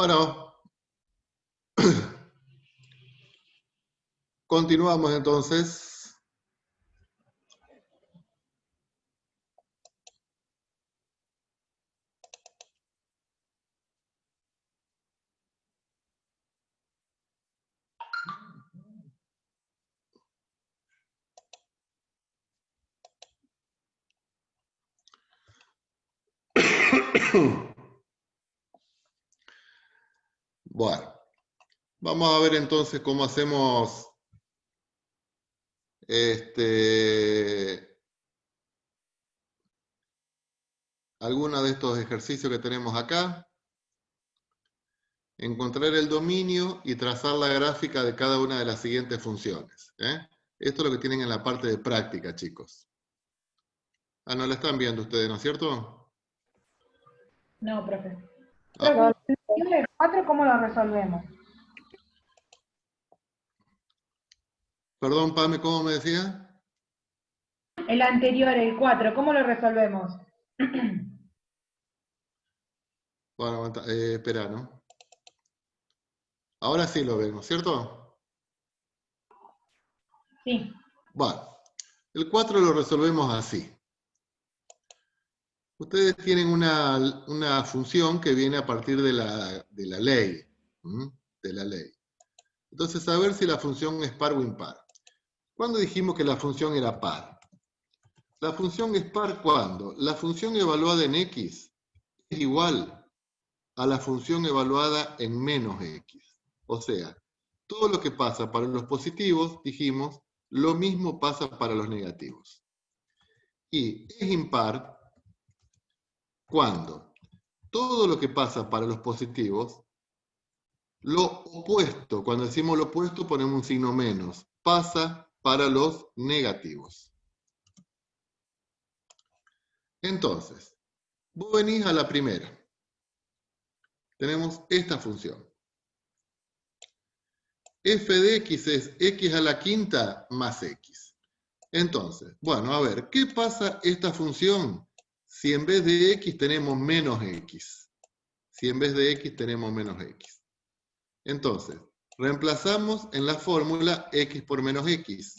Bueno, continuamos entonces. Bueno, vamos a ver entonces cómo hacemos algunos de estos ejercicios que tenemos acá. Encontrar el dominio y trazar la gráfica de cada una de las siguientes funciones. Esto es lo que tienen en la parte de práctica, chicos. Ah, no la están viendo ustedes, ¿no es cierto? No, profe. Ah. Profe, el 4, ¿cómo lo resolvemos? Perdón, Pame, ¿cómo me decía? El anterior, el 4, ¿cómo lo resolvemos? Bueno, espera, ¿no? Ahora sí lo vemos, ¿cierto? Sí. Bueno, el 4 lo resolvemos así. Ustedes tienen una función que viene a partir de la ley. De la ley. Entonces, a ver si la función es par o impar. ¿Cuándo dijimos que la función era par? La función es par cuando la función evaluada en x es igual a la función evaluada en menos x. O sea, todo lo que pasa para los positivos, dijimos, lo mismo pasa para los negativos. Y es impar cuando todo lo que pasa para los positivos, lo opuesto, cuando decimos lo opuesto ponemos un signo menos, pasa para los negativos. Entonces, vos venís a la primera. Tenemos esta función. F de x es x a la quinta más x. Entonces, bueno, a ver, ¿qué pasa esta función si en vez de x tenemos menos x? Si en vez de x tenemos menos x. Entonces, reemplazamos en la fórmula x por menos x.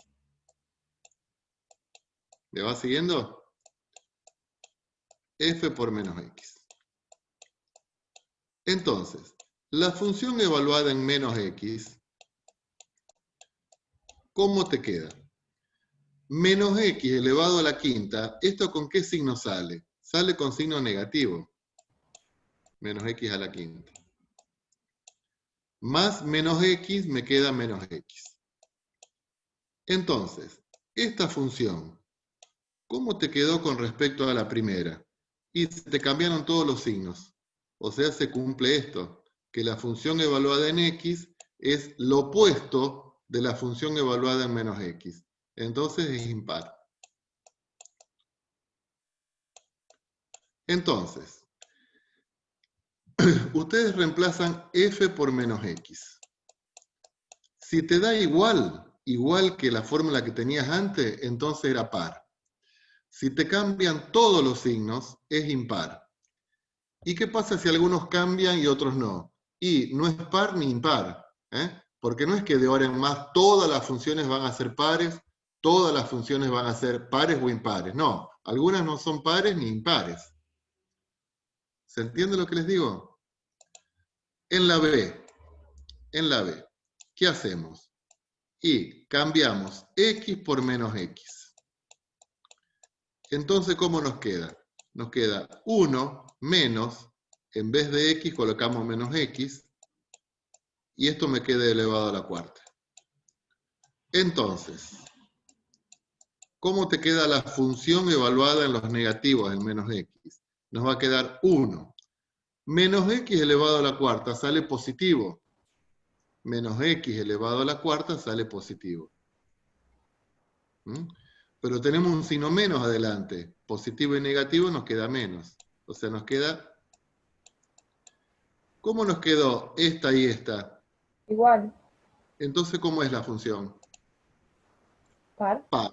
¿Me va siguiendo? F por menos x. Entonces, la función evaluada en menos x, ¿cómo te queda? Menos x elevado a la quinta, ¿esto con qué signo sale? Sale con signo negativo. Menos x a la quinta. Más menos x me queda menos x. Entonces, esta función, ¿cómo te quedó con respecto a la primera? Y se te cambiaron todos los signos. O sea, se cumple esto, que la función evaluada en x es lo opuesto de la función evaluada en menos x. Entonces es impar. Entonces, ustedes reemplazan f por menos x. Si te da igual que la fórmula que tenías antes, entonces era par. Si te cambian todos los signos, es impar. ¿Y qué pasa si algunos cambian y otros no? Y no es par ni impar, porque no es que de ahora en más todas las funciones van a ser pares, todas las funciones van a ser pares o impares. No, algunas no son pares ni impares. ¿Se entiende lo que les digo? En la B, ¿qué hacemos? Y cambiamos x por menos x. Entonces, ¿cómo nos queda? Nos queda 1 menos, en vez de x colocamos menos x, y esto me queda elevado a la cuarta. Entonces, ¿cómo te queda la función evaluada en los negativos, en menos x? Nos va a quedar 1. Menos x elevado a la cuarta sale positivo. Menos x elevado a la cuarta sale positivo. Pero tenemos un signo menos adelante. Positivo y negativo nos queda menos. O sea, nos queda... ¿Cómo nos quedó esta y esta? Igual. Entonces, ¿cómo es la función? Par. Par.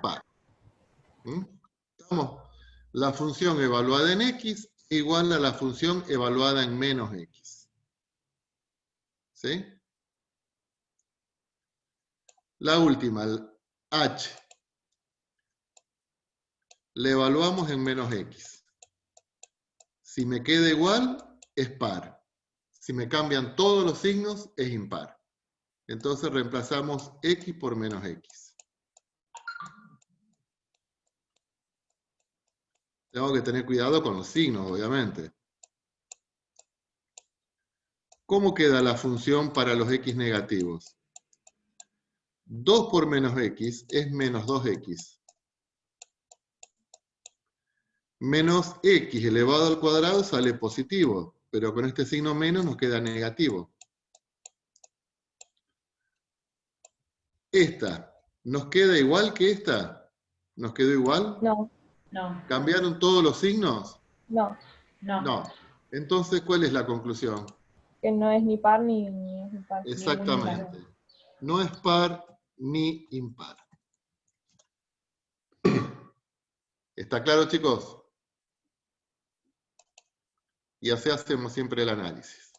Par. ¿Estamos? La función evaluada en x igual a la función evaluada en menos x. ¿Sí? La última, el h. Le evaluamos en menos x. Si me queda igual, es par. Si me cambian todos los signos, es impar. Entonces reemplazamos x por menos x. Tengo que tener cuidado con los signos, obviamente. ¿Cómo queda la función para los x negativos? 2 por menos x es menos 2x. Menos x elevado al cuadrado sale positivo, pero con este signo menos nos queda negativo. Esta, ¿nos queda igual que esta? ¿Nos quedó igual? No, No, ¿Cambiaron todos los signos? no. no. No. Entonces, ¿cuál es la conclusión? Que no es ni par ni es impar. Exactamente. No es par ni impar. ¿Está claro, chicos? Y así hacemos siempre el análisis.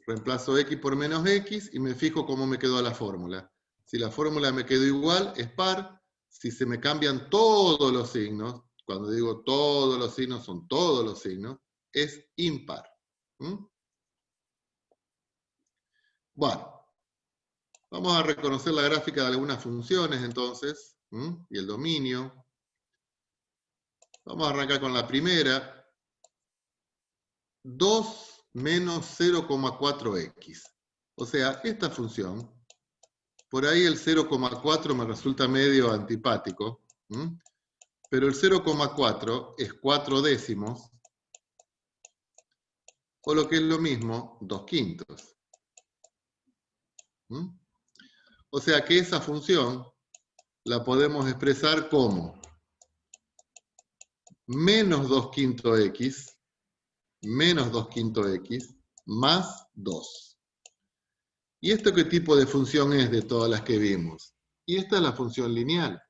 Reemplazo x por menos x y me fijo cómo me quedó la fórmula. Si la fórmula me quedó igual, es par. Si se me cambian todos los signos, cuando digo todos los signos, son todos los signos, es impar. Bueno, vamos a reconocer la gráfica de algunas funciones entonces, y el dominio. Vamos a arrancar con la primera. 2 menos 0,4x. O sea, esta función, por ahí el 0,4 me resulta medio antipático, pero el 0,4 es 4 décimos, o lo que es lo mismo, 2/5. O sea que esa función la podemos expresar como menos 2/5x menos 2/5x más 2. ¿Y esto qué tipo de función es de todas las que vimos? Y esta es la función lineal.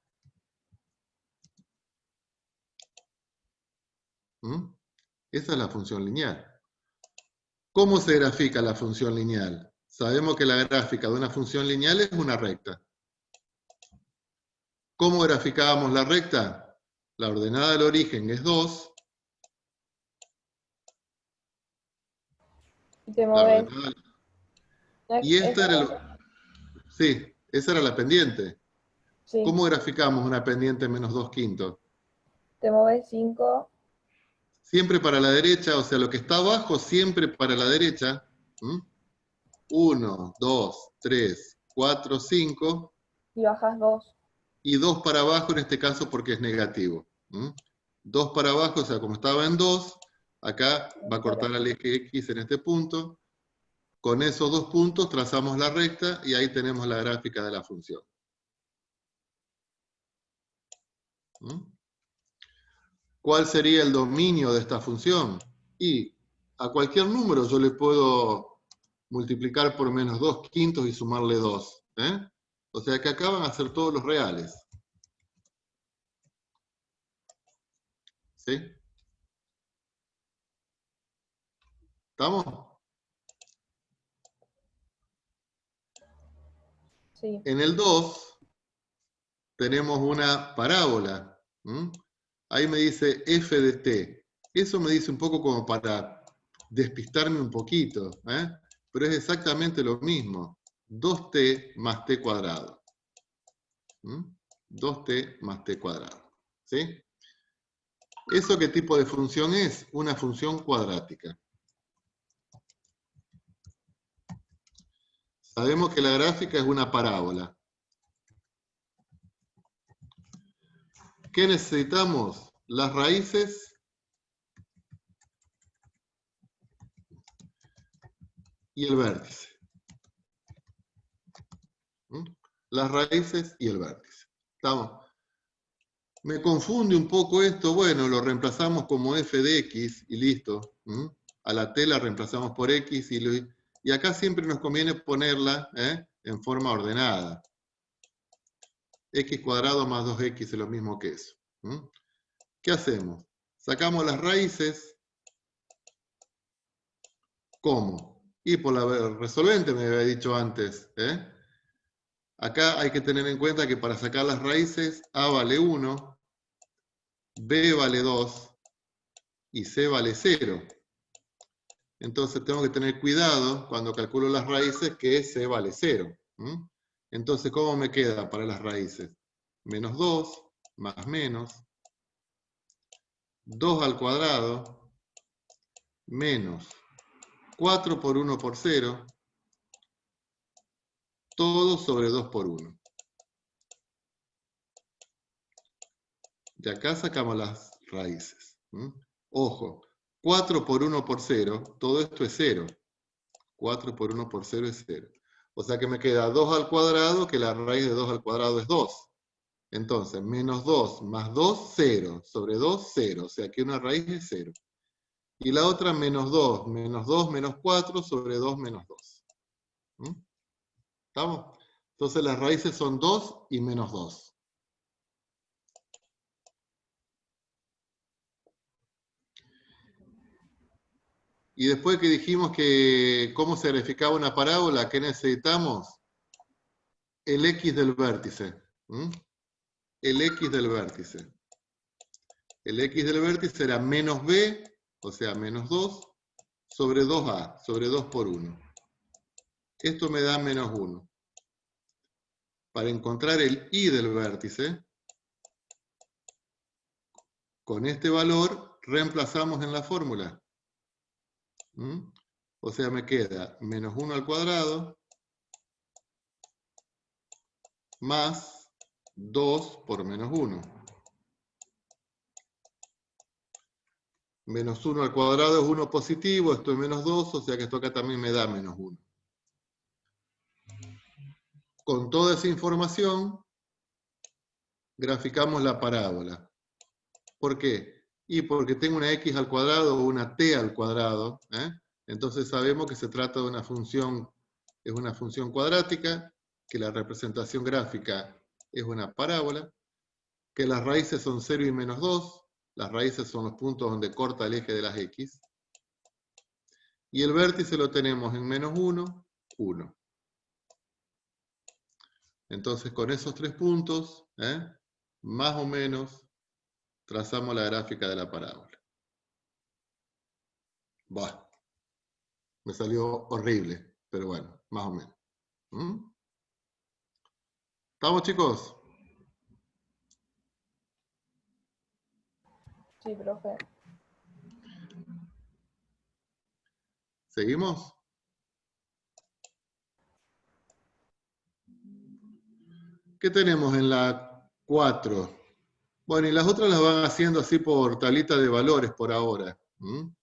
Esa es la función lineal. ¿Cómo se grafica la función lineal? Sabemos que la gráfica de una función lineal es una recta. ¿Cómo graficábamos la recta? La ordenada del origen es 2. Y te La mueves. ordenada... Y esta era sí, esa era la pendiente. Sí, ¿Cómo graficamos una pendiente menos 2/5? te mueves 5 Siempre para la derecha, o sea, lo que está abajo siempre para la derecha. 1, 2, 3, 4, 5. y bajas 2. Y 2 para abajo en este caso porque es negativo. 2 para abajo, o sea, como estaba en 2, acá va a cortar al eje X en este punto. Con esos 2 puntos trazamos la recta y ahí tenemos la gráfica de la función. ¿Cuál sería el dominio de esta función? Y a cualquier número yo le puedo multiplicar por menos 2/5 y sumarle 2. O sea que acá van a ser todos los reales. ¿Sí? ¿Estamos? Sí. En el 2 tenemos una parábola. Ahí me dice f de t. Eso me dice un poco como para despistarme un poquito, pero es exactamente lo mismo. 2t más t cuadrado. 2t más t cuadrado. ¿Sí? ¿Eso qué tipo de función es? Una función cuadrática. Sabemos que la gráfica es una parábola. ¿Qué necesitamos? Las raíces y el vértice. Las raíces y el vértice. ¿Estamos? Me confunde un poco esto. Bueno, lo reemplazamos como f de x y listo. A la t la reemplazamos por x y acá siempre nos conviene ponerla en forma ordenada. X cuadrado más 2x es lo mismo que eso. ¿Qué hacemos? Sacamos las raíces. ¿Cómo? Y por la resolvente me había dicho antes. Acá hay que tener en cuenta que para sacar las raíces, A vale 1, B vale 2 y C vale 0. Entonces tengo que tener cuidado cuando calculo las raíces que C vale 0. Entonces, ¿cómo me queda para las raíces? Menos 2 más menos 2 al cuadrado menos 4 por 1 por 0, todo sobre 2 por 1. De acá sacamos las raíces. Ojo, 4 por 1 por 0, todo esto es 0. 4 por 1 por 0 es 0. O sea que me queda 2 al cuadrado, que la raíz de 2 al cuadrado es 2. Entonces, menos 2 más 2, 0. Sobre 2, 0. O sea que una raíz es 0. Y la otra, menos 2, menos 4, sobre 2, menos 2. ¿Estamos? Entonces las raíces son 2 y menos 2. Y después que dijimos que cómo se verificaba una parábola, ¿qué necesitamos? El X del vértice. El X del vértice. El X del vértice era menos B, o sea, menos 2, sobre 2A, sobre 2 por 1. Esto me da menos 1. Para encontrar el Y del vértice, con este valor reemplazamos en la fórmula. O sea, me queda menos 1 al cuadrado más 2 por menos 1. Menos 1 al cuadrado es 1 positivo, esto es menos 2, o sea que esto acá también me da menos 1. Con toda esa información, graficamos la parábola. ¿Por qué? Y porque tengo una x al cuadrado o una t al cuadrado, entonces sabemos que se trata de una función, es una función cuadrática, que la representación gráfica es una parábola, que las raíces son 0 y menos 2, las raíces son los puntos donde corta el eje de las x, y el vértice lo tenemos en menos 1, 1. Entonces con esos 3 puntos, más o menos, trazamos la gráfica de la parábola. Bah, me salió horrible, pero bueno, más o menos. ¿Estamos, chicos? Sí, profe. ¿Seguimos? ¿Qué tenemos en la 4? Bueno, y las otras las van haciendo así por tablita de valores por ahora. Una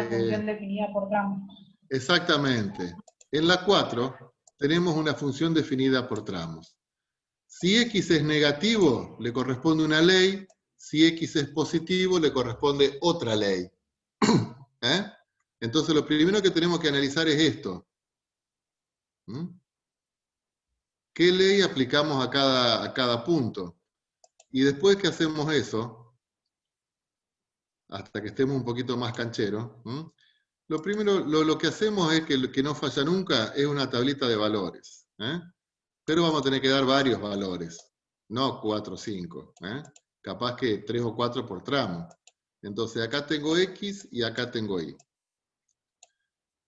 función definida por tramos. Exactamente. En la 4 tenemos una función definida por tramos. Si x es negativo, le corresponde una ley. Si x es positivo, le corresponde otra ley. Entonces, lo primero que tenemos que analizar es esto. ¿Qué ley aplicamos a cada punto? Y después que hacemos eso, hasta que estemos un poquito más cancheros, lo primero, lo que hacemos es que lo que no falla nunca es una tablita de valores. Pero vamos a tener que dar varios valores, no 4 o 5. Capaz que 3 o 4 por tramo. Entonces acá tengo X y acá tengo Y.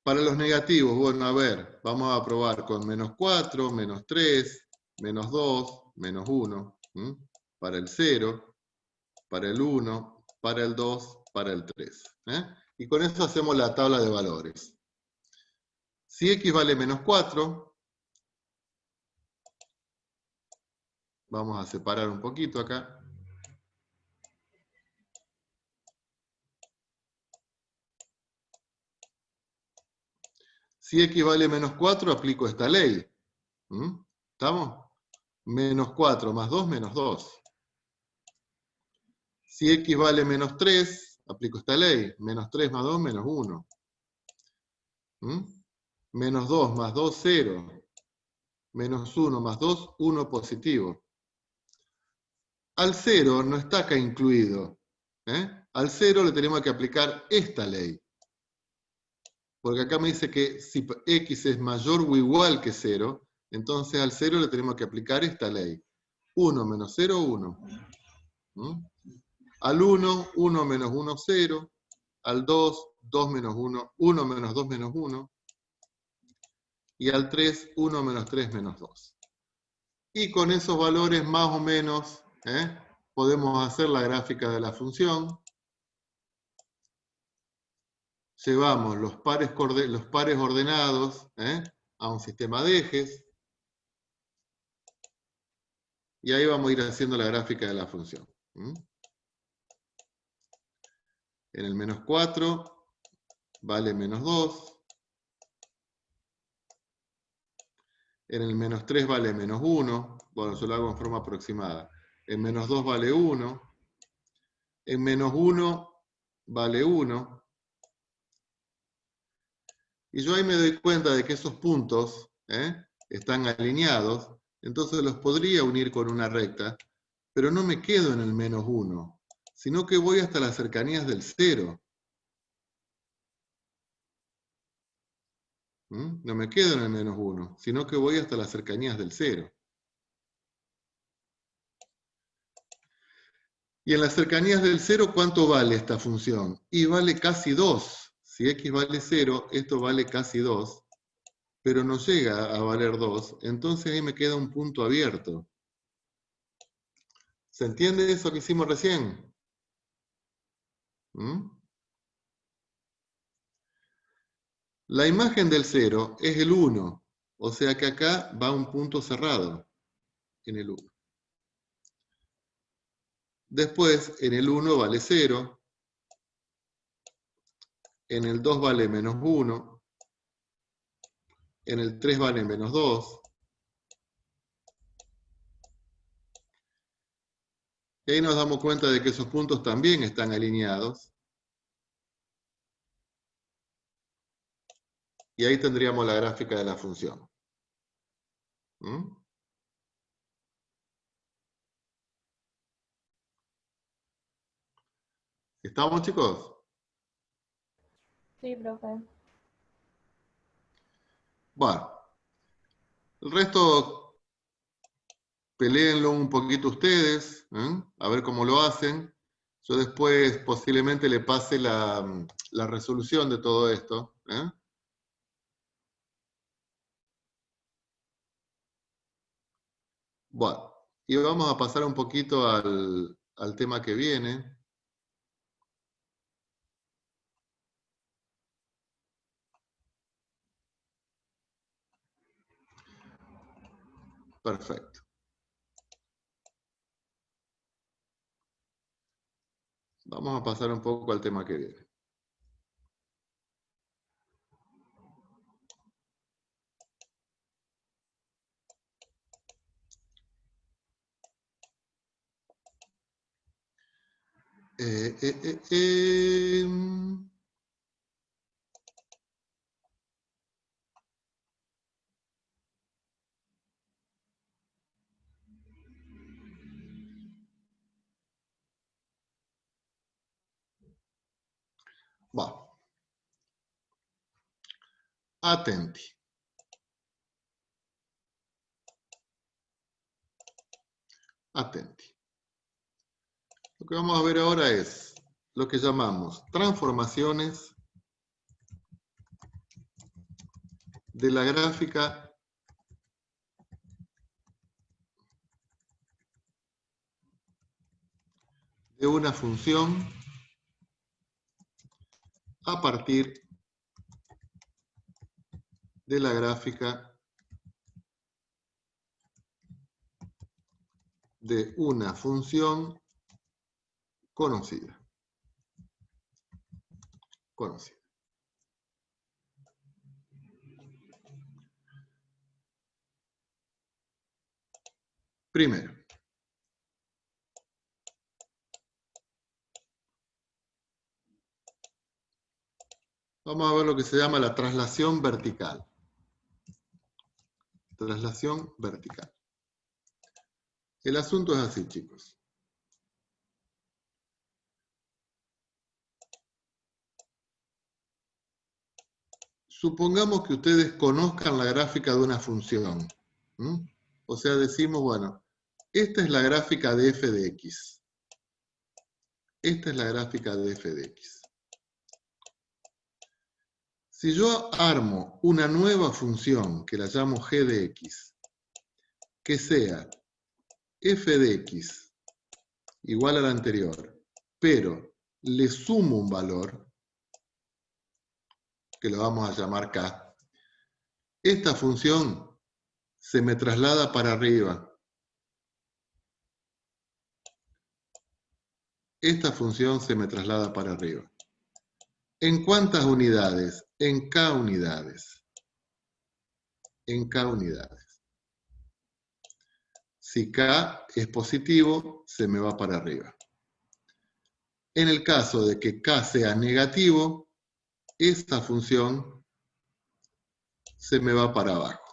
Para los negativos, bueno, a ver, vamos a probar con menos 4, menos 3, menos 2, menos 1. Para el 0, para el 1, para el 2, para el 3. Y con eso hacemos la tabla de valores. Si X vale menos 4, vamos a separar un poquito acá. Si X vale menos 4, aplico esta ley. ¿Estamos? Menos 4 más 2, menos 2. Si X vale menos 3, aplico esta ley. Menos 3 más 2, menos 1. Menos 2 más 2, 0. Menos 1 más 2, 1 positivo. Al 0 no está acá incluido. Al 0 le tenemos que aplicar esta ley. Porque acá me dice que si x es mayor o igual que 0, entonces al 0 le tenemos que aplicar esta ley. 1 menos 0, 1. Al 1, 1 menos 1, 0. Al 2, 2 menos 1, 1 menos 2 menos 1. Y al 3, 1 menos 3 menos 2. Y con esos valores más o menos podemos hacer la gráfica de la función. Llevamos los pares ordenados a un sistema de ejes. Y ahí vamos a ir haciendo la gráfica de la función. En el menos 4 vale menos 2. En el menos 3 vale menos 1. Bueno, yo lo hago en forma aproximada. En menos 2 vale 1. En menos 1 vale 1. Y yo ahí me doy cuenta de que esos puntos están alineados. Entonces los podría unir con una recta. Pero no me quedo en el menos 1. Sino que voy hasta las cercanías del 0. No me quedo en el menos 1, sino que voy hasta las cercanías del 0. Y en las cercanías del 0, ¿cuánto vale esta función? Y vale casi 2. Si x vale 0, esto vale casi 2, pero no llega a valer 2, entonces ahí me queda un punto abierto. ¿Se entiende eso que hicimos recién? La imagen del 0 es el 1, o sea que acá va un punto cerrado en el 1. Después, en el 1 vale 0, en el 2 vale menos 1, en el 3 vale menos 2, y ahí nos damos cuenta de que esos puntos también están alineados, y ahí tendríamos la gráfica de la función. ¿Estamos, chicos? Sí, profe. Bueno, el resto peléenlo un poquito ustedes, a ver cómo lo hacen. Yo después posiblemente le pase la resolución de todo esto. Bueno, y vamos a pasar un poquito al tema que viene. Perfecto. Vamos a pasar un poco al tema que viene. Bueno. Atenti. Atenti. Lo que vamos a ver ahora es lo que llamamos transformaciones de la gráfica de una función a partir de la gráfica de una función conocida. Primero, vamos a ver lo que se llama la traslación vertical. Traslación vertical. El asunto es así, chicos. supongamos que ustedes conozcan la gráfica de una función. ¿Mm? O sea, decimos, bueno, esta es la gráfica de f de x. Esta es la gráfica de f de x. Si yo armo una nueva función, que la llamo g de x, que sea f de x igual a la anterior, pero le sumo un valor, que lo vamos a llamar k, esta función se me traslada para arriba. Esta función se me traslada para arriba. ¿En cuántas unidades? En k unidades. En k unidades. Si k es positivo, se me va para arriba. En el caso de que k sea negativo, esta función se me va para abajo.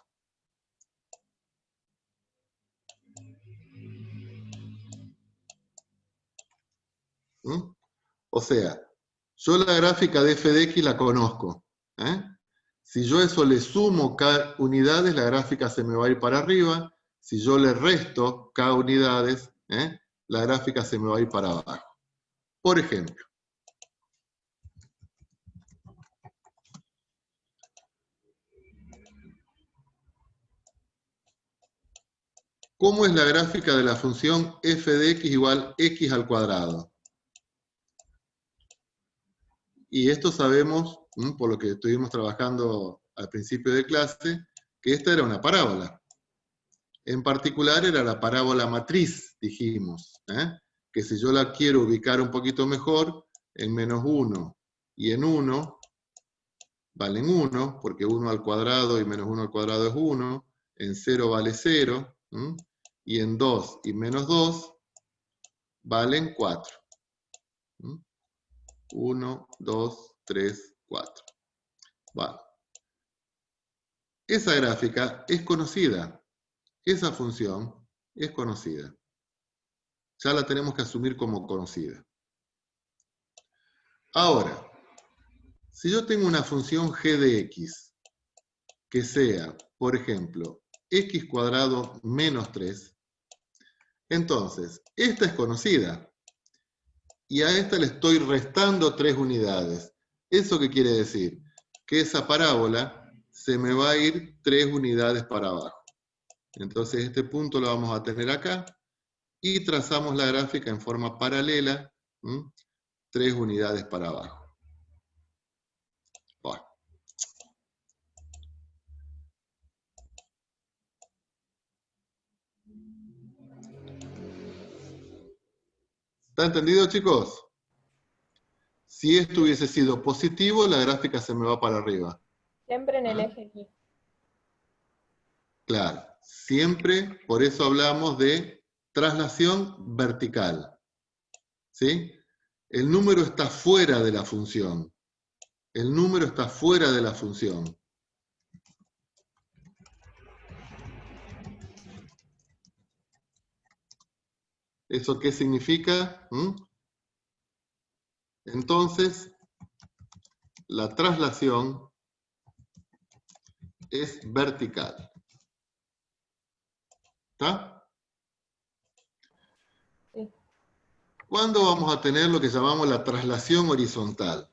¿Mm? O sea, yo la gráfica de f de x la conozco. Si yo eso le sumo k unidades, la gráfica se me va a ir para arriba. Si yo le resto k unidades, la gráfica se me va a ir para abajo. Por ejemplo, ¿cómo es la gráfica de la función f de x igual x al cuadrado? Y esto sabemos, por lo que estuvimos trabajando al principio de clase, que esta era una parábola. En particular era la parábola matriz, dijimos, que si yo la quiero ubicar un poquito mejor, en menos 1 y en 1 valen 1, porque 1 al cuadrado y menos 1 al cuadrado es 1, en 0 vale 0, y en 2 y menos 2 valen 4. 1, 2, 3, 4. Vale. Esa gráfica es conocida. Esa función es conocida. Ya la tenemos que asumir como conocida. Ahora, si yo tengo una función g de x que sea, por ejemplo, x cuadrado menos 3, entonces, esta es conocida. Y a esta le estoy restando 3 unidades. ¿Eso qué quiere decir? Que esa parábola se me va a ir 3 unidades para abajo. Entonces este punto lo vamos a tener acá y trazamos la gráfica en forma paralela, 3 unidades para abajo. Bueno. ¿Está entendido, chicos? Si esto hubiese sido positivo, la gráfica se me va para arriba. Siempre en el eje X. Claro, siempre, por eso hablamos de traslación vertical. ¿Sí? El número está fuera de la función. El número está fuera de la función. ¿Eso qué significa? Entonces, la traslación es vertical. ¿Está? Sí. ¿Cuándo vamos a tener lo que llamamos la traslación horizontal?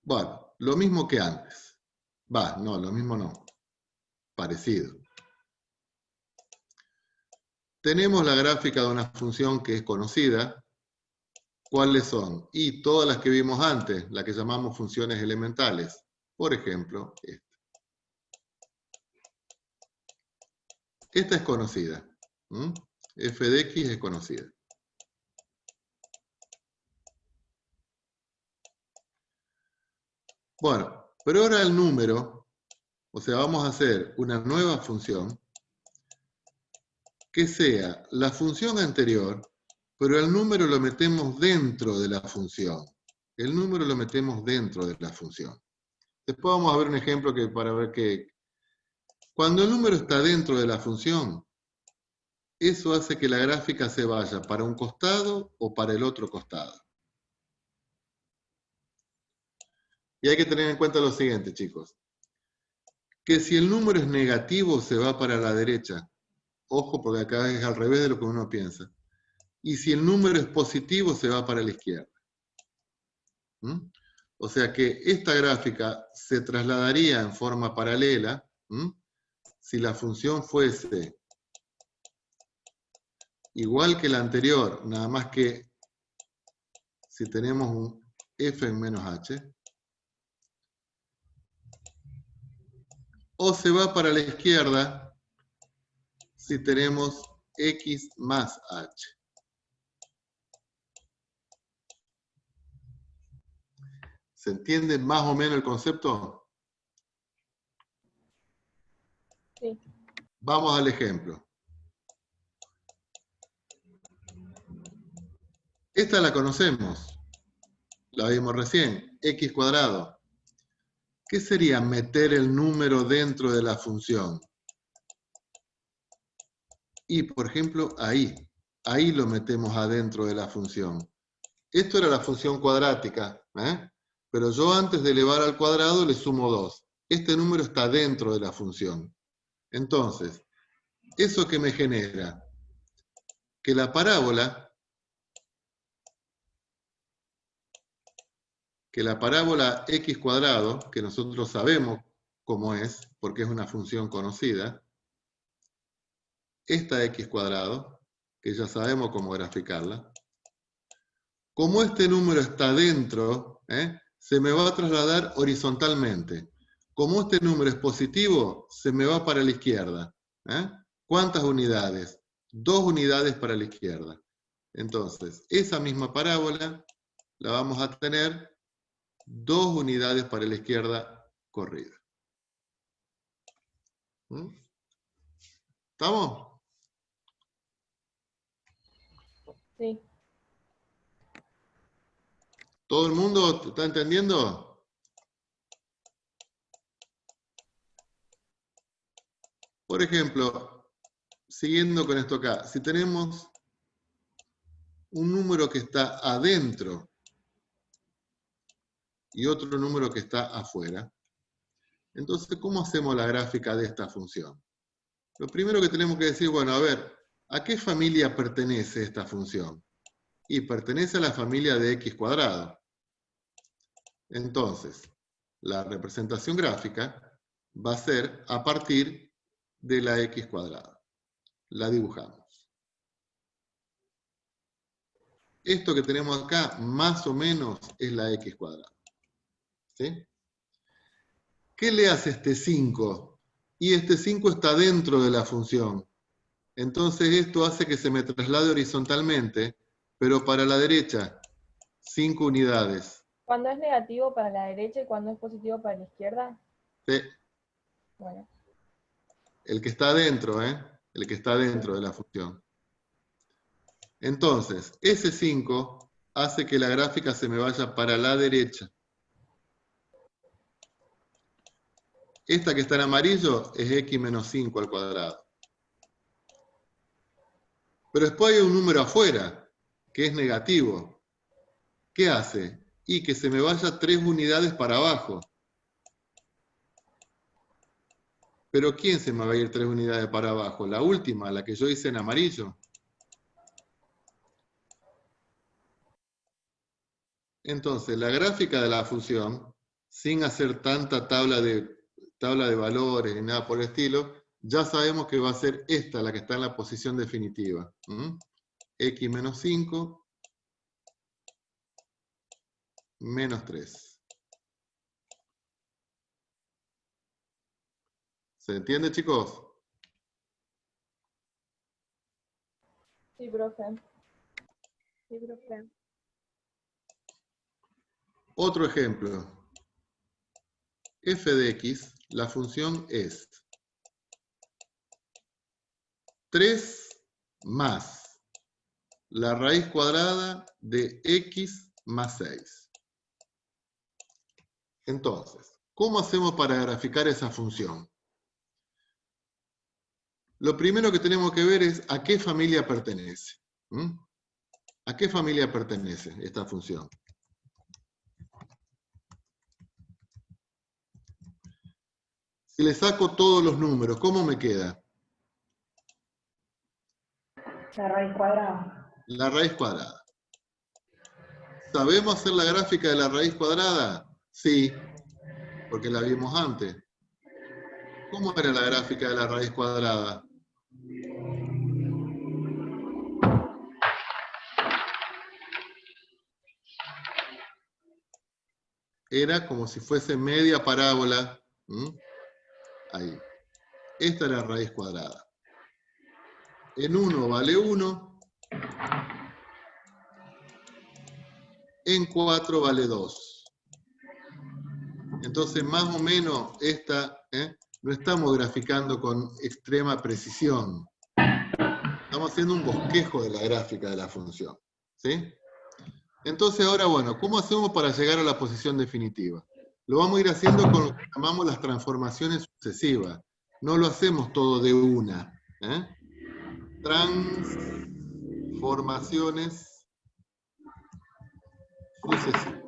Bueno, lo mismo que antes. No, lo mismo no. Parecido. Tenemos la gráfica de una función que es conocida. ¿Cuáles son? Y todas las que vimos antes, las que llamamos funciones elementales. Por ejemplo, esta. Esta es conocida. F de x es conocida. Bueno, pero ahora el número, o sea, vamos a hacer una nueva función que sea la función anterior, pero el número lo metemos dentro de la función. El número lo metemos dentro de la función. Después vamos a ver un ejemplo para ver que cuando el número está dentro de la función, eso hace que la gráfica se vaya para un costado o para el otro costado. Y hay que tener en cuenta lo siguiente, chicos. Que si el número es negativo, se va para la derecha. Ojo, porque acá es al revés de lo que uno piensa. Y si el número es positivo, se va para la izquierda. ¿Mm? O sea que esta gráfica se trasladaría en forma paralela, si la función fuese igual que la anterior, nada más que si tenemos un f en menos h, o se va para la izquierda si tenemos x más h. ¿Se entiende más o menos el concepto? Sí. Vamos al ejemplo. Esta la conocemos, la vimos recién, x cuadrado. ¿Qué sería meter el número dentro de la función? Y, por ejemplo, ahí lo metemos adentro de la función. Esto era la función cuadrática, pero yo antes de elevar al cuadrado le sumo 2. Este número está dentro de la función. Entonces, ¿eso qué me genera? Que la parábola x cuadrado, que nosotros sabemos cómo es, porque es una función conocida, esta x cuadrado, que ya sabemos cómo graficarla, como este número está dentro, se me va a trasladar horizontalmente. Como este número es positivo, se me va para la izquierda. ¿Cuántas unidades? 2 unidades para la izquierda. Entonces, esa misma parábola la vamos a tener 2 unidades para la izquierda corrida. ¿Estamos? Sí. ¿Todo el mundo está entendiendo? Por ejemplo, siguiendo con esto acá, si tenemos un número que está adentro y otro número que está afuera, entonces, ¿cómo hacemos la gráfica de esta función? Lo primero que tenemos que decir, bueno, a ver, ¿a qué familia pertenece esta función? Y pertenece a la familia de x cuadrado. Entonces, la representación gráfica va a ser a partir de la x cuadrada. La dibujamos. Esto que tenemos acá, más o menos, es la x cuadrada. ¿Sí? ¿Qué le hace este 5? Y este 5 está dentro de la función. Entonces esto hace que se me traslade horizontalmente, pero para la derecha, 5 unidades. ¿Cuándo es negativo para la derecha y cuándo es positivo para la izquierda? ¿Sí? Bueno. El que está dentro, el que está dentro de la función. Entonces, ese 5 hace que la gráfica se me vaya para la derecha. Esta que está en amarillo es x menos 5 al cuadrado. Pero después hay un número afuera, que es negativo. ¿Qué hace? Y que se me vaya 3 unidades para abajo. Pero ¿quién se me va a ir 3 unidades para abajo? La última, la que yo hice en amarillo. Entonces, la gráfica de la función, sin hacer tanta tabla de valores ni nada por el estilo, ya sabemos que va a ser esta, la que está en la posición definitiva. X menos 5 menos 3. ¿Se entiende, chicos? Sí, profe. Sí, profe. Otro ejemplo. F de x, la función es 3 más la raíz cuadrada de x más 6. Entonces, ¿cómo hacemos para graficar esa función? lo primero que tenemos que ver es a qué familia pertenece. ¿Mm? ¿A qué familia pertenece esta función? Si le saco todos los números, ¿cómo me queda? La raíz cuadrada. La raíz cuadrada. ¿Sabemos hacer la gráfica de la raíz cuadrada? Sí, porque la vimos antes. ¿Cómo era la gráfica de la raíz cuadrada? Era como si fuese media parábola. ¿Mm? Ahí. Esta era la raíz cuadrada. En 1 vale 1. En 4 vale 2. Entonces, más o menos, esta, no estamos graficando con extrema precisión. Estamos haciendo un bosquejo de la gráfica de la función. ¿Sí? Entonces, ahora, bueno, ¿cómo hacemos para llegar a la posición definitiva? Lo vamos a ir haciendo con lo que llamamos las transformaciones sucesivas. No lo hacemos todo de una. Transformaciones sucesivas.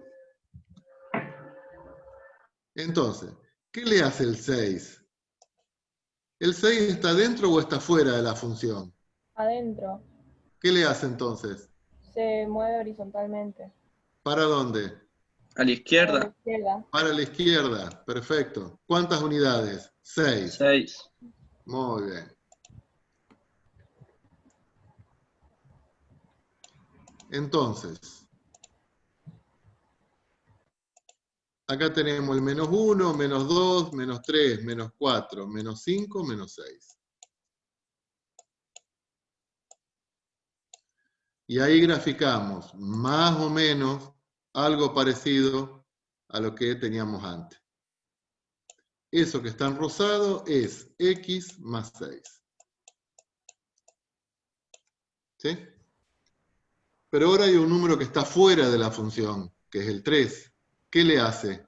Entonces, ¿qué le hace el 6? ¿El 6 está dentro o está fuera de la función? Adentro. ¿Qué le hace entonces? Se mueve horizontalmente. ¿Para dónde? A la A la izquierda, izquierda. Para la izquierda. Perfecto. ¿Cuántas unidades? 6. 6. Muy bien. Entonces, acá tenemos el menos 1, menos 2, menos 3, menos 4, menos 5, menos 6. Y ahí graficamos más o menos algo parecido a lo que teníamos antes. Eso que está en rosado es x más 6. ¿Sí? Pero ahora hay un número que está fuera de la función, que es el 3. ¿Qué le hace?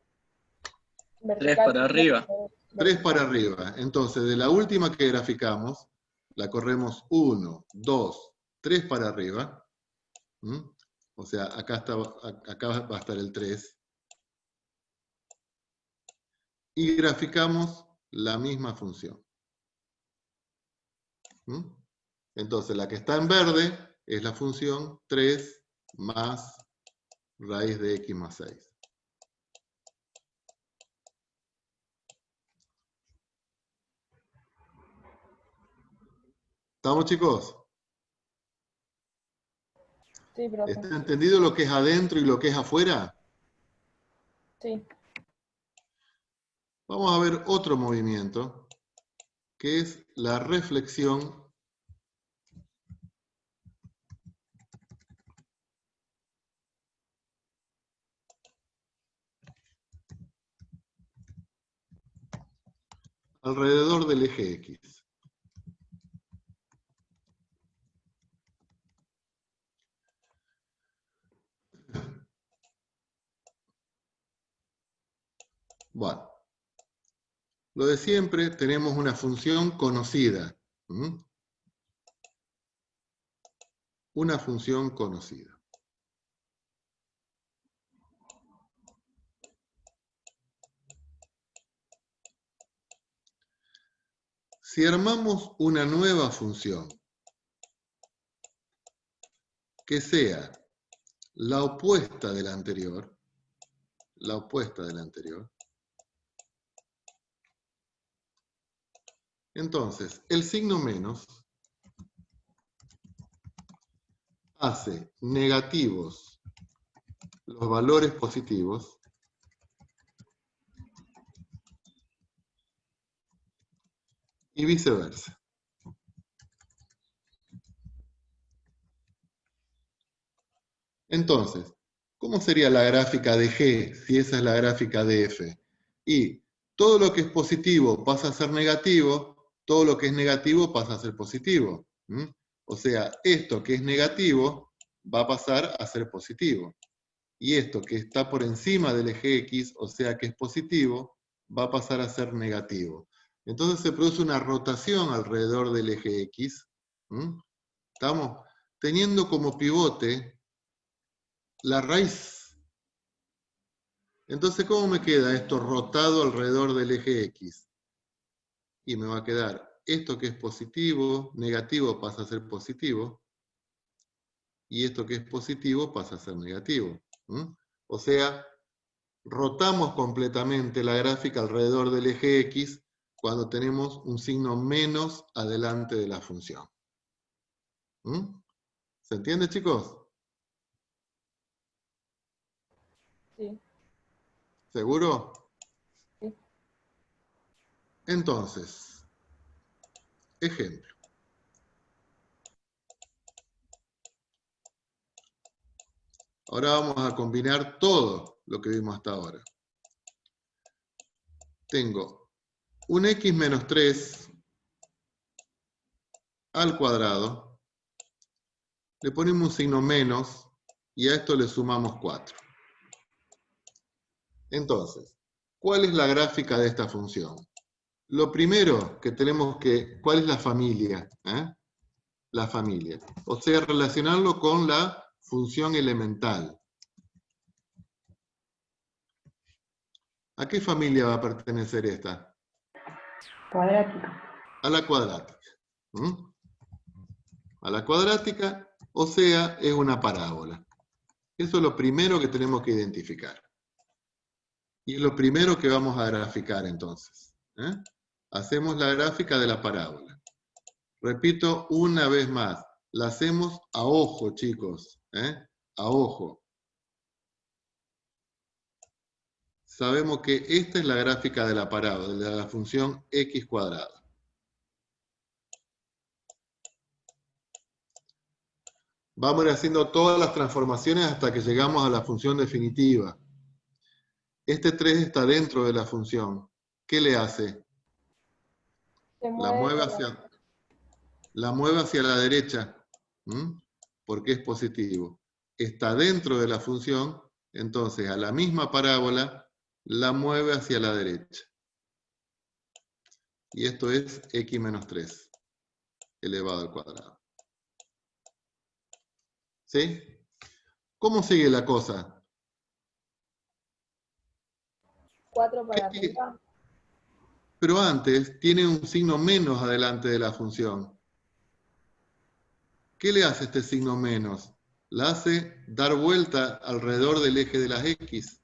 3 para arriba. 3 para arriba. Entonces, de la última que graficamos, la corremos 1, 2, 3 para arriba. ¿Mm? O sea, acá va a estar el 3. Y graficamos la misma función. ¿Mm? Entonces, la que está en verde es la función 3 más raíz de x más 6. ¿Estamos, chicos? Sí, profe. ¿Está entendido lo que es adentro y lo que es afuera? Sí. Vamos a ver otro movimiento, que es la reflexión alrededor del eje X. Bueno, lo de siempre, tenemos una función conocida. ¿Mm? Una función conocida. Si armamos una nueva función que sea la opuesta de la anterior, entonces el signo menos hace negativos los valores positivos y viceversa. Entonces, ¿cómo sería la gráfica de G si esa es la gráfica de F? Y todo lo que es positivo pasa a ser negativo, todo lo que es negativo pasa a ser positivo. ¿Mm? O sea, esto que es negativo va a pasar a ser positivo. Y esto que está por encima del eje X, o sea que es positivo, va a pasar a ser negativo. Entonces se produce una rotación alrededor del eje X. Estamos teniendo como pivote la raíz. Entonces, ¿cómo me queda esto rotado alrededor del eje X? Y me va a quedar esto que es positivo, negativo pasa a ser positivo, y esto que es positivo pasa a ser negativo. O sea, rotamos completamente la gráfica alrededor del eje X cuando tenemos un signo menos adelante de la función. ¿Se entiende, chicos? Sí. ¿Seguro? Sí. Entonces, ejemplo. Ahora vamos a combinar todo lo que vimos hasta ahora. Tengo un x menos 3 al cuadrado. Le ponemos un signo menos y a esto le sumamos 4. Entonces, ¿cuál es la gráfica de esta función? Lo primero que tenemos que... ¿Cuál es la familia? La familia. O sea, relacionarlo con la función elemental. ¿A qué familia va a pertenecer esta? Cuadrática. A la cuadrática. A la cuadrática, o sea, es una parábola. Eso es lo primero que tenemos que identificar. Y es lo primero que vamos a graficar entonces. Hacemos la gráfica de la parábola. Repito una vez más, la hacemos a ojo, chicos. A ojo. Sabemos que esta es la gráfica de la parábola, de la función x cuadrada. Vamos a ir haciendo todas las transformaciones hasta que llegamos a la función definitiva. Este 3 está dentro de la función. ¿Qué le hace? La mueve hacia la derecha, porque es positivo. Está dentro de la función, entonces a la misma parábola la mueve hacia la derecha. Y esto es x menos 3 elevado al cuadrado. ¿Sí? ¿Cómo sigue la cosa? 4 para arriba. Pero antes tiene un signo menos adelante de la función. ¿Qué le hace este signo menos? La hace dar vuelta alrededor del eje de las X.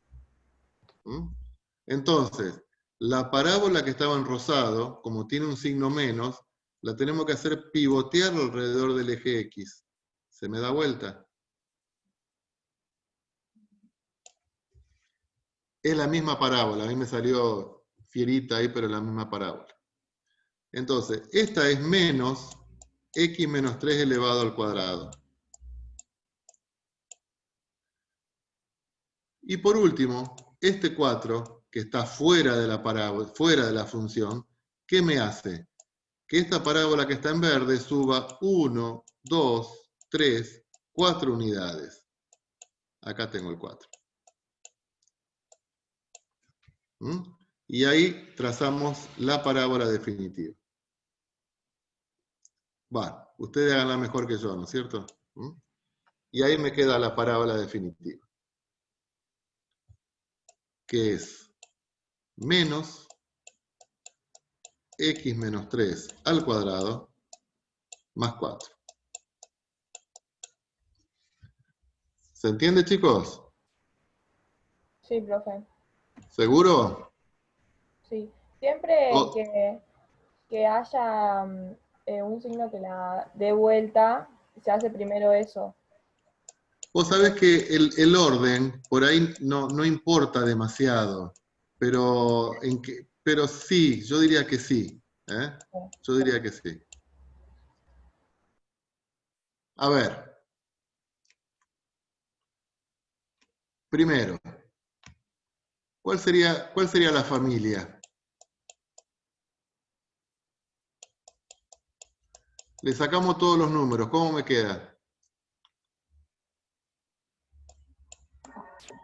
Entonces, la parábola que estaba en rosado, como tiene un signo menos, la tenemos que hacer pivotear alrededor del eje X. ¿Se me da vuelta? Es la misma parábola. A mí me salió fierita ahí, pero es la misma parábola. Entonces, esta es menos x menos 3 elevado al cuadrado. Y por último, este 4, que está fuera de la parábola, fuera de la función, ¿qué me hace? Que esta parábola que está en verde suba 1, 2, 3, 4 unidades. Acá tengo el 4. Y ahí trazamos la parábola definitiva. Va, ustedes háganla mejor que yo, ¿no es cierto? Y ahí me queda la parábola definitiva, que es menos x menos 3 al cuadrado más 4. ¿Se entiende, chicos? Sí, profe. ¿Seguro? Sí. Siempre que haya un signo que la dé vuelta, se hace primero eso. Vos sabés que el orden por ahí no importa demasiado, pero sí, yo diría que sí. Yo diría que sí. A ver. Primero, ¿cuál sería la familia? Le sacamos todos los números, ¿cómo me queda?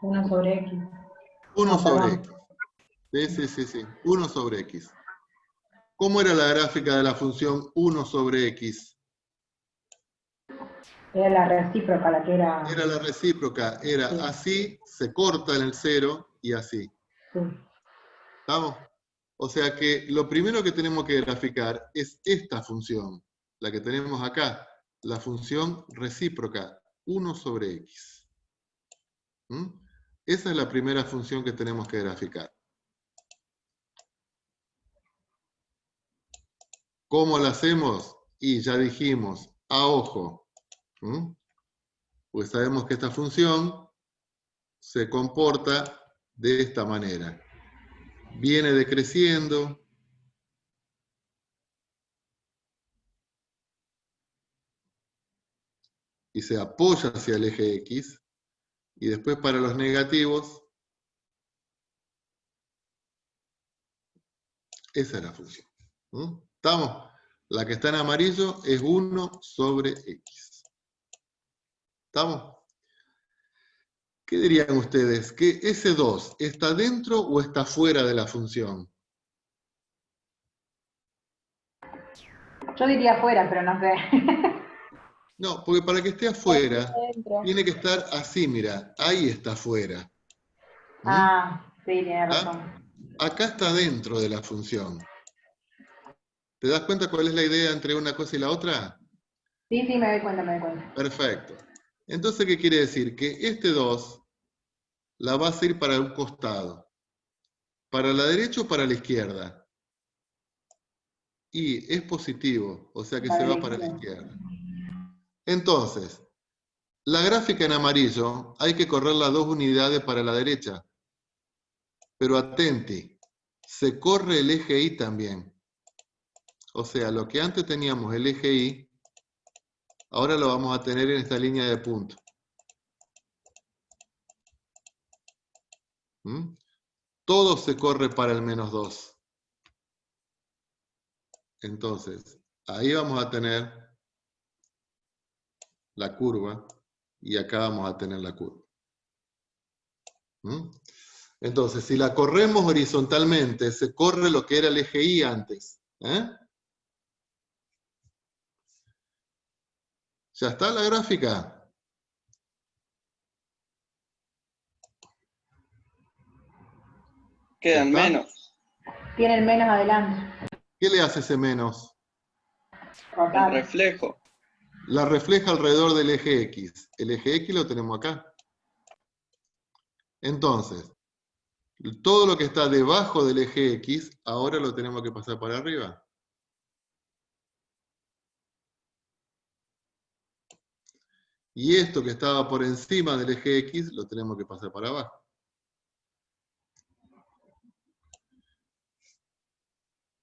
1 sobre X. 1 No, sobre perdón. X. Sí. 1 sobre X. ¿Cómo era la gráfica de la función 1 sobre x? Era la recíproca la que era. Era la recíproca, era Sí. así, se corta en el 0 y así. Sí. ¿Estamos? O sea que lo primero que tenemos que graficar es esta función, la que tenemos acá, la función recíproca, 1 sobre x. ¿Mm? Esa es la primera función que tenemos que graficar. ¿Cómo la hacemos? Y ya dijimos, a ojo. ¿Mm? Pues sabemos que esta función se comporta de esta manera. Viene decreciendo. Y se apoya hacia el eje X. Y después para los negativos, esa es la función. ¿Mm? ¿Estamos? La que está en amarillo es 1 sobre X. ¿Estamos? ¿Qué dirían ustedes? ¿Que ese 2 está dentro o está fuera de la función? Yo diría fuera, pero no sé. No, porque para que esté afuera, Adentro. tiene que estar así, mira, ahí está afuera. ¿Mm? Ah, sí, tiene ¿Ah? razón. Acá está dentro de la función. ¿Te das cuenta cuál es la idea entre una cosa y la otra? Sí, sí, me doy cuenta, me doy cuenta. Perfecto. Entonces, ¿qué quiere decir? Que este 2 la vas a ir para un costado. ¿Para la derecha o para la izquierda? Y es positivo, o sea que se va para la izquierda. Entonces, la gráfica en amarillo hay que correr las 2 unidades para la derecha. Pero atenti, se corre el eje Y también. O sea, lo que antes teníamos el eje Y, ahora lo vamos a tener en esta línea de punto. ¿Mm? Todo se corre para el menos 2. Entonces, ahí vamos a tener la curva y acá vamos a tener la curva. ¿Mm? Entonces, si la corremos horizontalmente, se corre lo que era el eje Y antes. ¿Ya está la gráfica? Quedan ¿Ya está? menos. Tienen menos adelante. ¿Qué le hace ese menos? El Rotar. reflejo. La refleja alrededor del eje X. El eje X lo tenemos acá. Entonces, todo lo que está debajo del eje X, ahora lo tenemos que pasar para arriba. Y esto que estaba por encima del eje X, lo tenemos que pasar para abajo.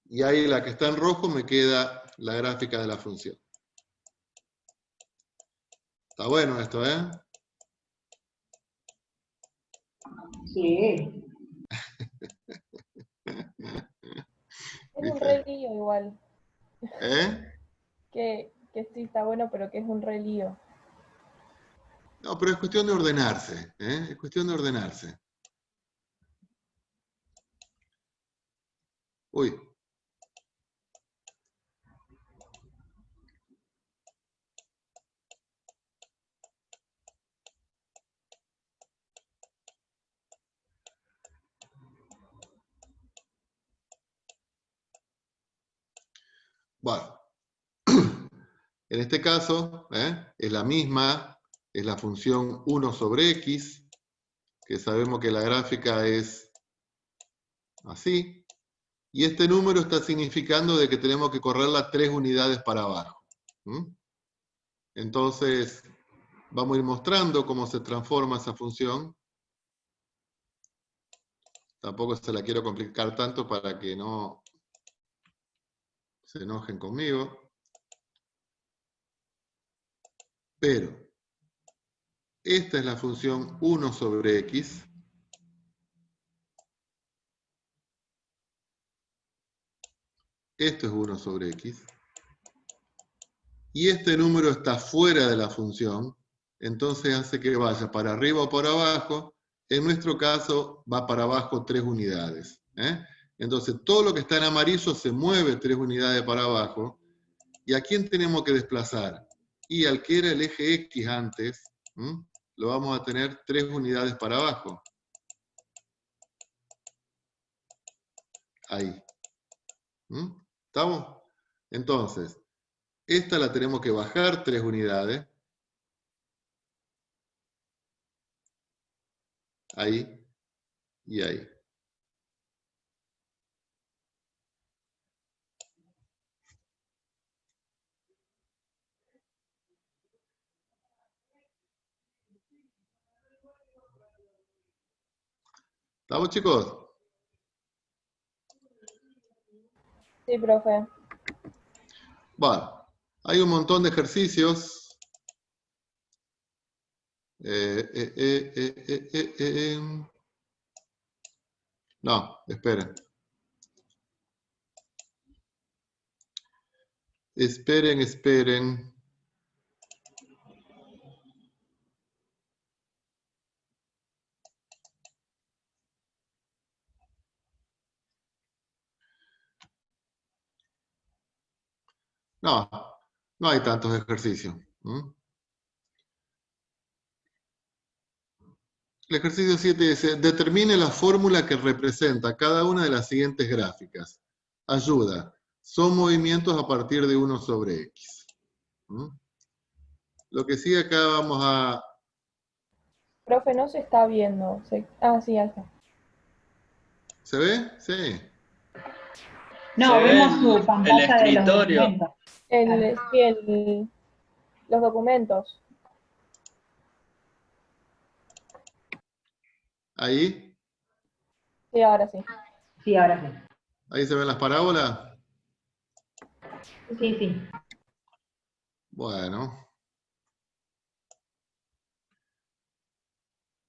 Y ahí la que está en rojo me queda la gráfica de la función. Está bueno esto, ¿eh? Sí. Es un re lío igual. ¿Eh? Que sí está bueno, pero que es un re lío. No, pero es cuestión de ordenarse, ¿eh? Es cuestión de ordenarse. Uy. Bueno. En este caso, es la misma, es la función 1 sobre x, que sabemos que la gráfica es así, y este número está significando de que tenemos que correrla 3 unidades para abajo. Entonces, vamos a ir mostrando cómo se transforma esa función. Tampoco se la quiero complicar tanto para que no se enojen conmigo. Pero, esta es la función 1 sobre x. Esto es 1 sobre x. Y este número está fuera de la función, entonces hace que vaya para arriba o para abajo. En nuestro caso, va para abajo 3 unidades. Entonces, todo lo que está en amarillo se mueve 3 unidades para abajo. ¿Y a quién tenemos que desplazar? Y al que era el eje X antes, lo vamos a tener 3 unidades para abajo. Ahí. ¿Estamos? Entonces, esta la tenemos que bajar 3 unidades. Ahí y ahí. ¿Estamos, chicos? Sí, profe. Bueno, hay un montón de ejercicios. No, esperen. Esperen. No, no hay tantos ejercicios. El ejercicio 7 dice, determine la fórmula que representa cada una de las siguientes gráficas. Ayuda. Son movimientos a partir de 1 sobre X. Lo que sigue acá vamos a... Profe, no se está viendo. Ah, sí, ya está. ¿Se ve? Sí. No, vemos su pantalla de los documentos. Los documentos. ¿Ahí? Sí, ahora sí. Sí, ahora sí. ¿Ahí se ven las parábolas? Sí, sí. Bueno.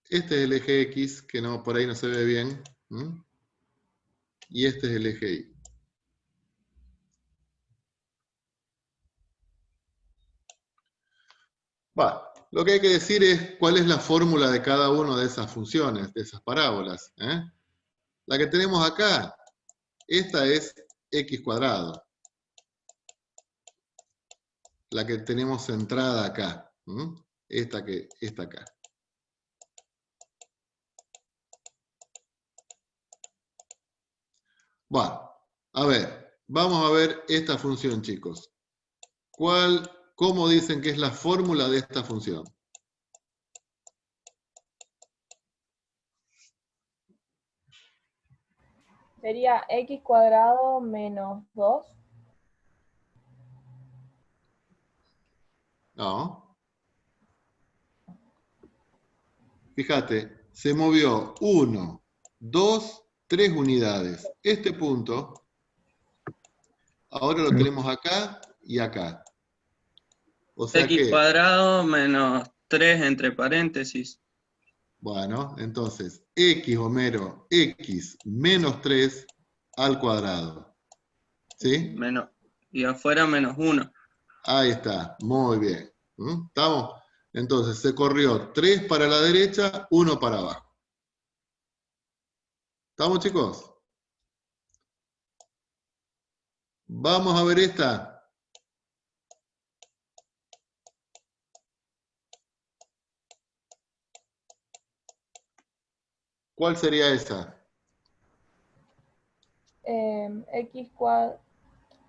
Este es el eje X, que no, por ahí no se ve bien. Y este es el eje Y. Bueno, lo que hay que decir es cuál es la fórmula de cada una de esas funciones, de esas parábolas. La que tenemos acá, esta es X cuadrado. La que tenemos centrada acá. Esta acá. Bueno, a ver, vamos a ver esta función, chicos. ¿Cómo dicen que es la fórmula de esta función? Sería X cuadrado menos 2. No. Fíjate, se movió 1, 2, 3 unidades. Este punto, ahora lo tenemos acá y acá. O sea X que, cuadrado menos 3 entre paréntesis. bueno, entonces, X, Homero, X menos 3 al cuadrado. ¿Sí? Menos, y afuera menos 1. Ahí está, muy bien. ¿Estamos? Entonces, se corrió 3 para la derecha, 1 para abajo. ¿Estamos, chicos? Vamos a ver esta. ¿Cuál sería esa?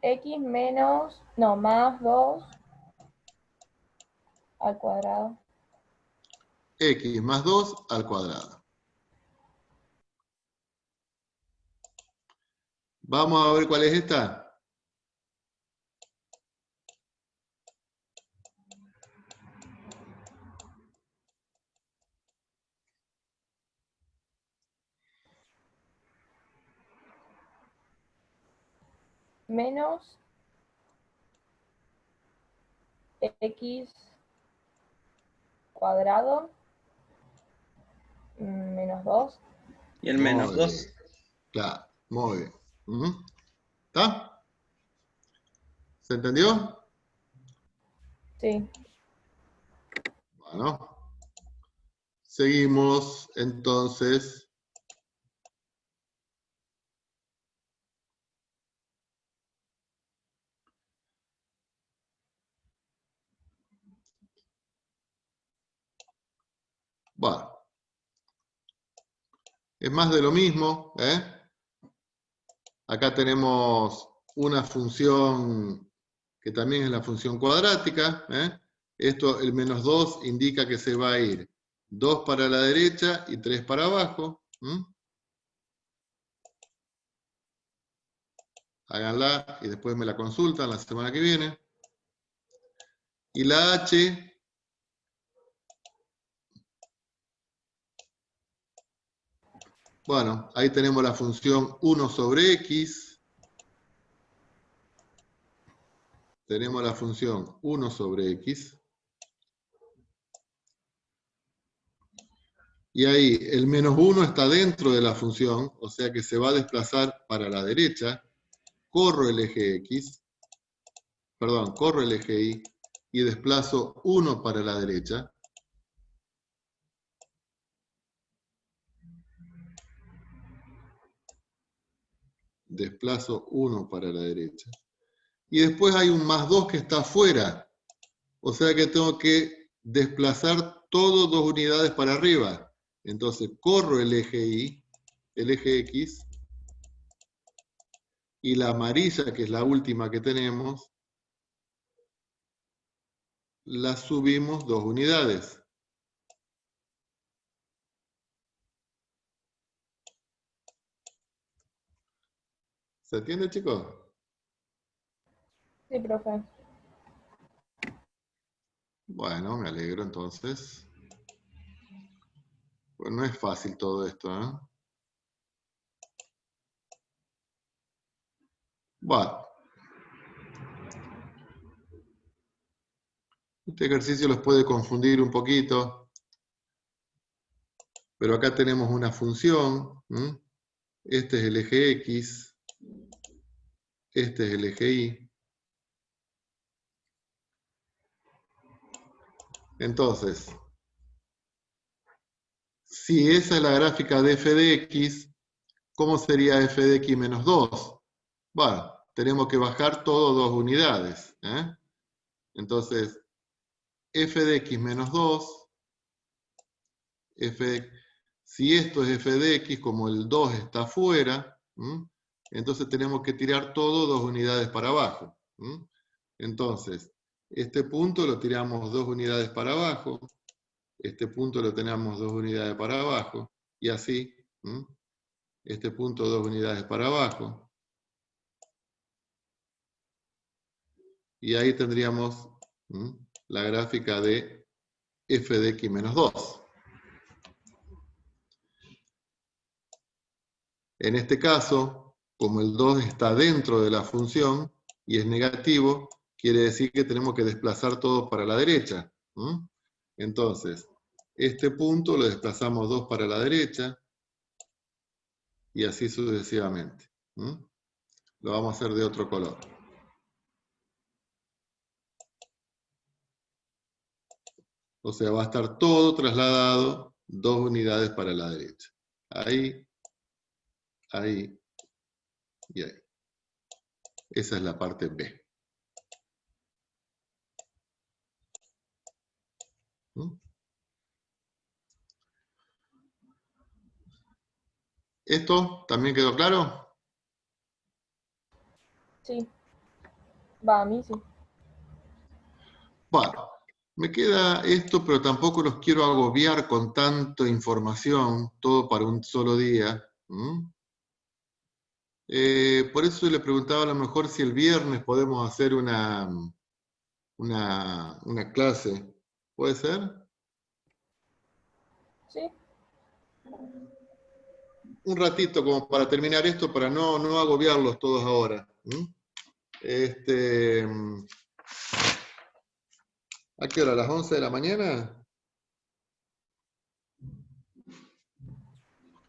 X menos, no, más 2 al cuadrado. X más 2 al cuadrado. Vamos a ver cuál es esta. Menos X cuadrado menos 2. Y el menos 2. Claro, muy bien. ¿Está? ¿Se entendió? Sí. Bueno. Seguimos entonces Bueno. Es más de lo mismo, ¿eh? Acá tenemos una función que también es la función cuadrática, ¿eh? Esto, el menos 2, indica que se va a ir 2 para la derecha y 3 para abajo. Háganla y después me la consultan la semana que viene. Y la h, bueno, ahí tenemos la función 1 sobre x. Tenemos la función 1 sobre x. Y ahí el menos 1 está dentro de la función, o sea que se va a desplazar para la derecha. Corro el eje X, perdón, corro el eje Y y desplazo 1 para la derecha. Desplazo 1 para la derecha. Y después hay un más 2 que está afuera. O sea que tengo que desplazar todo 2 unidades para arriba. Entonces corro el eje Y, el eje X, y la amarilla, que es la última que tenemos, la subimos 2 unidades. ¿Se entiende, chicos? Sí, profe. Bueno, me alegro entonces. Pues no es fácil todo esto, ¿eh? Bueno. Este ejercicio los puede confundir un poquito. Pero acá tenemos una función. Este es el eje X. Este es el eje Y. Entonces, si esa es la gráfica de f de x, ¿cómo sería f de x menos 2? Bueno, tenemos que bajar todo 2 unidades. Entonces, f de x menos 2, si esto es f de x, como el 2 está afuera, entonces tenemos que tirar todo 2 unidades para abajo. Entonces, este punto lo tiramos 2 unidades para abajo, este punto lo tenemos 2 unidades para abajo, y así, este punto 2 unidades para abajo, y ahí tendríamos la gráfica de f de x menos 2. En este caso, como el 2 está dentro de la función y es negativo, quiere decir que tenemos que desplazar todo para la derecha. Entonces, este punto lo desplazamos 2 para la derecha y así sucesivamente. Lo vamos a hacer de otro color. O sea, va a estar todo trasladado 2 unidades para la derecha. Ahí, ahí y ahí. Esa es la parte B. ¿Esto también quedó claro? Sí. Va, a mí sí. Bueno, me queda esto, pero tampoco los quiero agobiar con tanta información, todo para un solo día. Por eso le preguntaba a lo mejor si el viernes podemos hacer una clase. ¿Puede ser? Sí. Un ratito como para terminar esto, para no agobiarlos todos ahora. ¿A qué hora? ¿A las 11 de la mañana?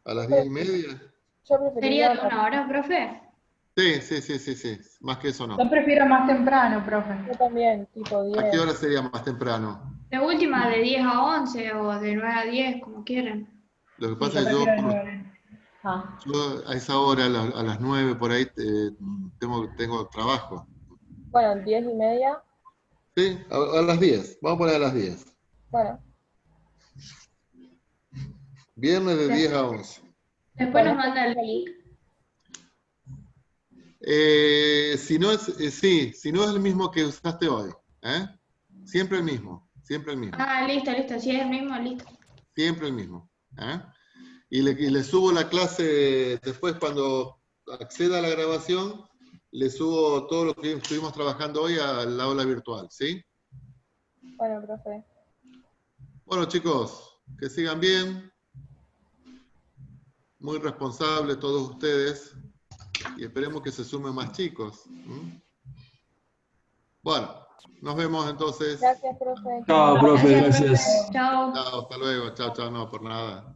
¿A las 10:30? Yo ¿Sería preferiría de 1 hora, profe? Sí. Más que eso no. Yo prefiero más temprano, profe. yo también, tipo ¿A qué 10. hora sería más temprano? De última, de 10 a 11 o de 9 a 10, como quieran. Lo que Sí, pasa yo es que prefiero de 9 a 11. yo a esa hora, a las 9 por ahí, tengo trabajo. Bueno, 10:30. ¿Sí? A las 10. Vamos a poner a las 10. Bueno, Viernes de 10 a 11. Después nos manda el link. Si no es, sí, si no es el mismo que usaste hoy. Siempre el mismo, siempre el mismo. Ah, listo, listo. Si es el mismo, listo. Siempre el mismo. Y le subo la clase después cuando acceda a la grabación, le subo todo lo que estuvimos trabajando hoy al aula virtual, ¿sí? Bueno, profe. Bueno, chicos, que sigan bien. Muy responsables todos ustedes. Y esperemos que se sumen más chicos. Bueno, nos vemos entonces. Gracias, profe. Chao, profe, gracias. Chao. Chao, hasta luego. Chao, chao, no, por nada.